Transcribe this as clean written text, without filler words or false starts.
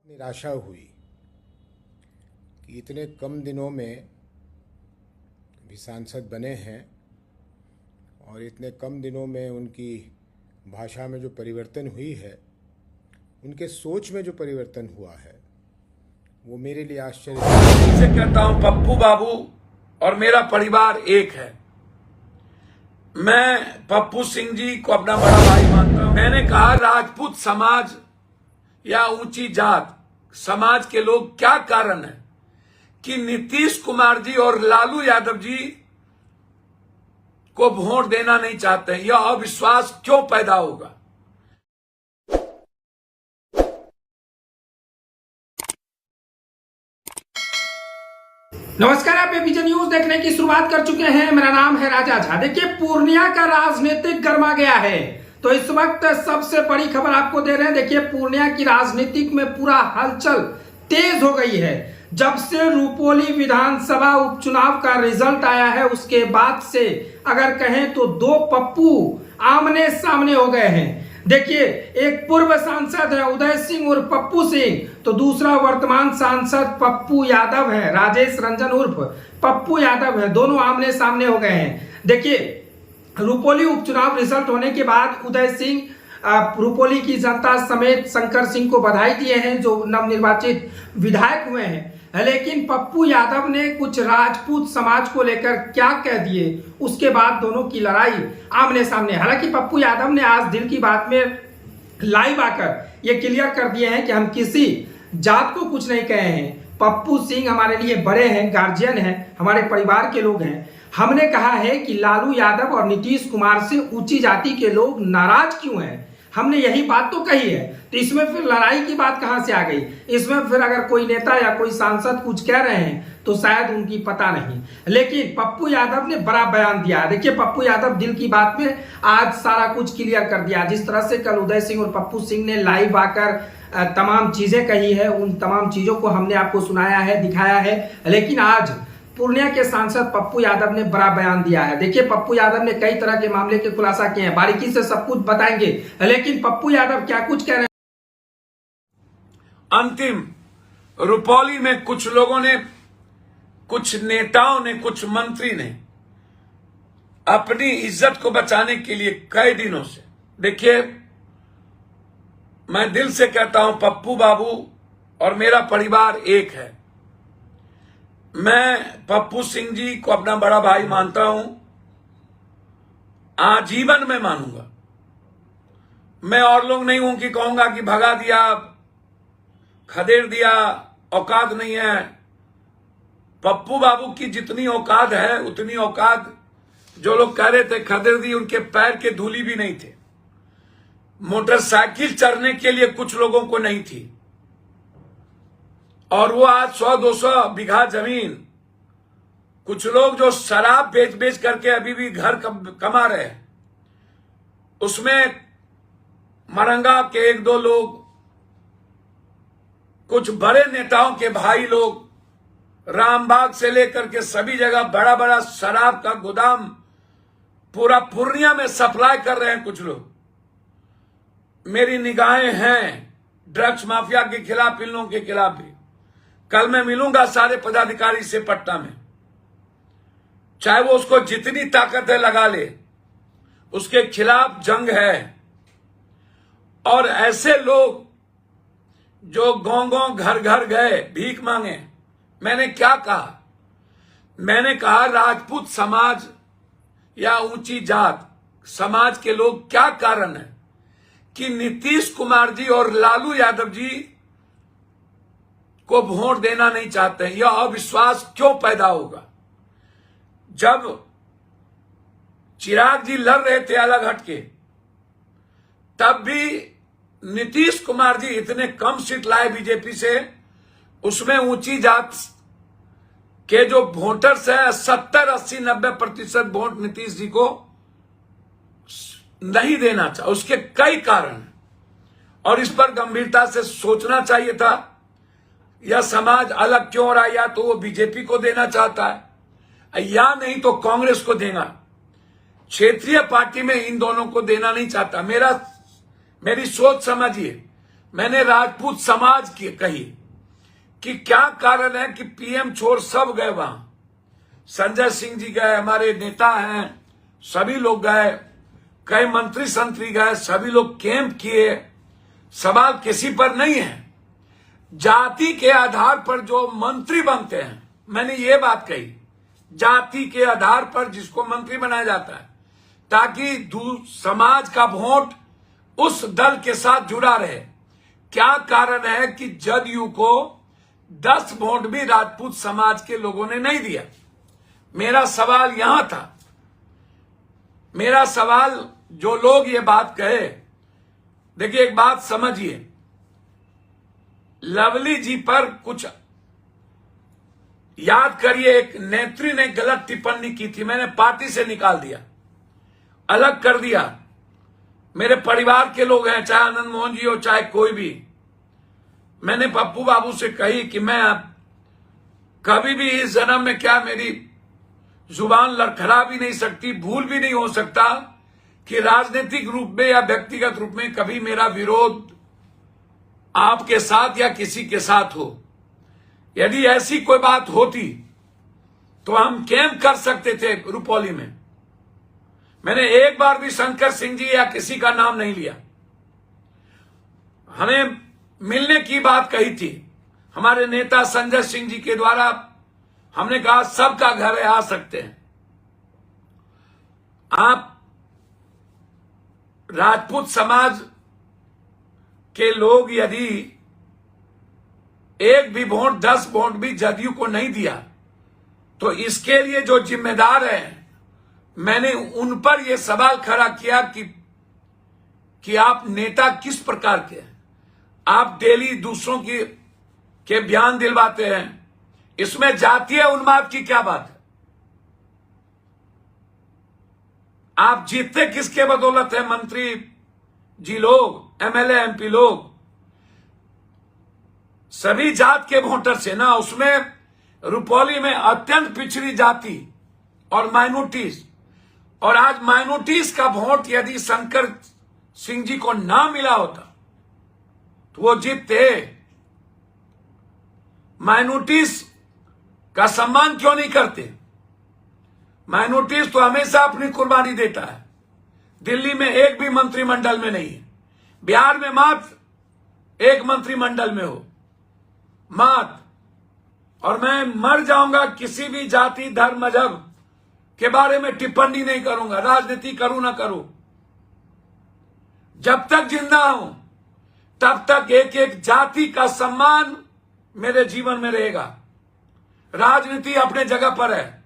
निराशा हुई कि इतने कम दिनों में भी सांसद बने हैं और इतने कम दिनों में उनकी भाषा में जो परिवर्तन हुई है, उनके सोच में जो परिवर्तन हुआ है, वो मेरे लिए आश्चर्य से कहता हूं पप्पू बाबू और मेरा परिवार एक है। मैं पप्पू सिंह जी को अपना बड़ा भाई मानता हूं। मैंने कहा राजपूत समाज या ऊंची जात समाज के लोग क्या कारण है कि नीतीश कुमार जी और लालू यादव जी को वोट देना नहीं चाहते हैं, यह अविश्वास क्यों पैदा होगा। नमस्कार, आप एपीजे न्यूज देखने की शुरुआत कर चुके हैं। मेरा नाम है राजा झा। देखिए, पूर्णिया का राजनीतिक गर्मा गया है, तो इस वक्त सबसे बड़ी खबर आपको दे रहे हैं। देखिए, पूर्णिया की राजनीतिक में पूरा हलचल तेज हो गई है। जब से रूपोली विधानसभा उपचुनाव का रिजल्ट आया है, उसके बाद से अगर कहें तो दो पप्पू आमने सामने हो गए हैं। देखिए, एक पूर्व सांसद है उदय सिंह उर्फ पप्पू सिंह, तो दूसरा वर्तमान सांसद पप्पू यादव है, राजेश रंजन उर्फ पप्पू यादव है। दोनों आमने सामने हो गए हैं। देखिए, रूपोली उपचुनाव रिजल्ट होने के बाद उदय सिंह रूपोली की जनता समेत शंकर सिंह को बधाई दिए हैं, जो नवनिर्वाचित विधायक हुए हैं। लेकिन पप्पू यादव ने कुछ राजपूत समाज को लेकर क्या कह दिए, उसके बाद दोनों की लड़ाई आमने सामने। हालांकि पप्पू यादव ने आज दिल की बात में लाइव आकर ये क्लियर कर दिए हैं कि हम किसी जात को कुछ नहीं कहे हैं। पप्पू सिंह हमारे लिए बड़े हैं, गार्जियन हैं, हमारे परिवार के लोग हैं। हमने कहा है कि लालू यादव और नीतीश कुमार से ऊंची जाति के लोग नाराज क्यों हैं, हमने यही बात तो कही है। तो इसमें फिर लड़ाई की बात कहां से आ गई। इसमें फिर अगर कोई नेता या कोई सांसद कुछ कह रहे हैं तो शायद उनकी पता नहीं, लेकिन पप्पू यादव ने बड़ा बयान दिया। देखिए, पप्पू यादव दिल की बात में आज सारा कुछ क्लियर कर दिया। जिस तरह से कल उदय सिंह और पप्पू सिंह ने लाइव आकर तमाम चीजें कही है, उन तमाम चीजों को हमने आपको सुनाया है, दिखाया है। लेकिन आज पूर्णिया के सांसद पप्पू यादव ने बड़ा बयान दिया है। देखिए, पप्पू यादव ने कई तरह के मामले के खुलासा किए हैं, बारीकी से सब कुछ बताएंगे। लेकिन पप्पू यादव क्या कुछ कह रहे हैं। अंतिम रुपौली में कुछ लोगों ने, कुछ नेताओं ने, कुछ मंत्री ने अपनी इज्जत को बचाने के लिए कई दिनों से, देखिए, मैं दिल से कहता हूं पप्पू बाबू और मेरा परिवार एक है। मैं पप्पू सिंह जी को अपना बड़ा भाई मानता हूं, आजीवन में मानूंगा। मैं और लोग नहीं हूं कि कहूंगा कि भगा दिया, खदेड़ दिया, औकात नहीं है। पप्पू बाबू की जितनी औकात है उतनी औकात जो लोग कह रहे थे खदेड़ दी, उनके पैर के धूली भी नहीं थे। मोटरसाइकिल चढ़ने के लिए कुछ लोगों को नहीं थी, और वो आज 100-200 बीघा जमीन, कुछ लोग जो शराब बेच बेच करके अभी भी घर कमा रहे हैं, उसमें मरंगा के 1-2 लोग, कुछ बड़े नेताओं के भाई लोग, रामबाग से लेकर के सभी जगह बड़ा बड़ा शराब का गोदाम पूरा पूर्णिया में सप्लाई कर रहे हैं कुछ लोग। मेरी निगाहें हैं ड्रग्स माफिया के खिलाफ, इन लोगों के खिलाफ भी। कल मैं मिलूंगा सारे पदाधिकारी से पटना में, चाहे वो उसको जितनी ताकत है लगा ले, उसके खिलाफ जंग है। और ऐसे लोग जो गांव-गांव घर-घर गए भीख मांगे, मैंने क्या कहा, मैंने कहा राजपूत समाज या ऊंची जात समाज के लोग क्या कारण है कि नीतीश कुमार जी और लालू यादव जी को वोट देना नहीं चाहते हैं, यह अविश्वास क्यों पैदा होगा। जब चिराग जी लड़ रहे थे अलग हटके, तब भी नीतीश कुमार जी इतने कम सीट लाए बीजेपी से, उसमें ऊंची जात के जो वोटर्स है 70-80-90% वोट नीतीश जी को नहीं देना चाहिए। उसके कई कारण हैं और इस पर गंभीरता से सोचना चाहिए था। यह समाज अलग क्यों रहा, या तो वो बीजेपी को देना चाहता है या नहीं तो कांग्रेस को देगा। क्षेत्रीय पार्टी में इन दोनों को देना नहीं चाहता। मेरी सोच समझिए, मैंने राजपूत समाज की कही कि क्या कारण है कि पीएम छोड़ सब गए वहां। संजय सिंह जी गए, हमारे नेता हैं, सभी लोग गए, कई मंत्री संतरी गए, सभी लोग कैंप किए। सवाल किसी पर नहीं है। जाति के आधार पर जो मंत्री बनते हैं, मैंने ये बात कही, जाति के आधार पर जिसको मंत्री बनाया जाता है ताकि समाज का वोट उस दल के साथ जुड़ा रहे। क्या कारण है कि जदयू को 10 वोट भी राजपूत समाज के लोगों ने नहीं दिया? मेरा सवाल यहां था। मेरा सवाल, जो लोग ये बात कहे, देखिए एक बात समझिए, लवली जी पर कुछ याद करिए, एक नेत्री ने गलत टिप्पणी की थी, मैंने पार्टी से निकाल दिया, अलग कर दिया। मेरे परिवार के लोग हैं, चाहे आनंद मोहन जी हो चाहे कोई भी। मैंने पप्पू बाबू से कही कि मैं कभी भी इस जन्म में, क्या मेरी जुबान लड़खड़ा भी नहीं सकती, भूल भी नहीं हो सकता कि राजनीतिक रूप में या व्यक्तिगत रूप में कभी मेरा विरोध आपके साथ या किसी के साथ हो। यदि ऐसी कोई बात होती तो हम कैंप कर सकते थे रुपौली में। मैंने एक बार भी शंकर सिंह जी या किसी का नाम नहीं लिया। हमें मिलने की बात कही थी हमारे नेता संजय सिंह जी के द्वारा। हमने कहा सबका घर है, आ सकते हैं आप। राजपूत समाज के लोग यदि एक भी वोट, 10 वोट भी जदयू को नहीं दिया तो इसके लिए जो जिम्मेदार है, मैंने उन पर यह सवाल खड़ा किया कि आप नेता किस प्रकार के हैं। आप डेली दूसरों के बयान दिलवाते हैं, इसमें जातीय उन्माद की क्या बात है? आप जीतते किसके बदौलत है? मंत्री जी लोग, एमएलए एमपी लोग, सभी जात के वोटर से ना। उसमें रुपौली में अत्यंत पिछड़ी जाति और माइनॉरिटीज, और आज माइनॉरिटीज का वोट यदि शंकर सिंह जी को ना मिला होता तो वो जीतते। माइनॉरिटीज का सम्मान क्यों नहीं करते? माइनॉरिटीज तो हमेशा अपनी कुर्बानी देता है। दिल्ली में एक भी मंत्रिमंडल में नहीं है, बिहार में मात्र एक मंत्रिमंडल में हो मात्र। और मैं मर जाऊंगा, किसी भी जाति, धर्म, मजहब के बारे में टिप्पणी नहीं करूंगा, राजनीति करूं ना करूं। जब तक जिंदा हूं तब तक एक एक जाति का सम्मान मेरे जीवन में रहेगा। राजनीति अपने जगह पर है,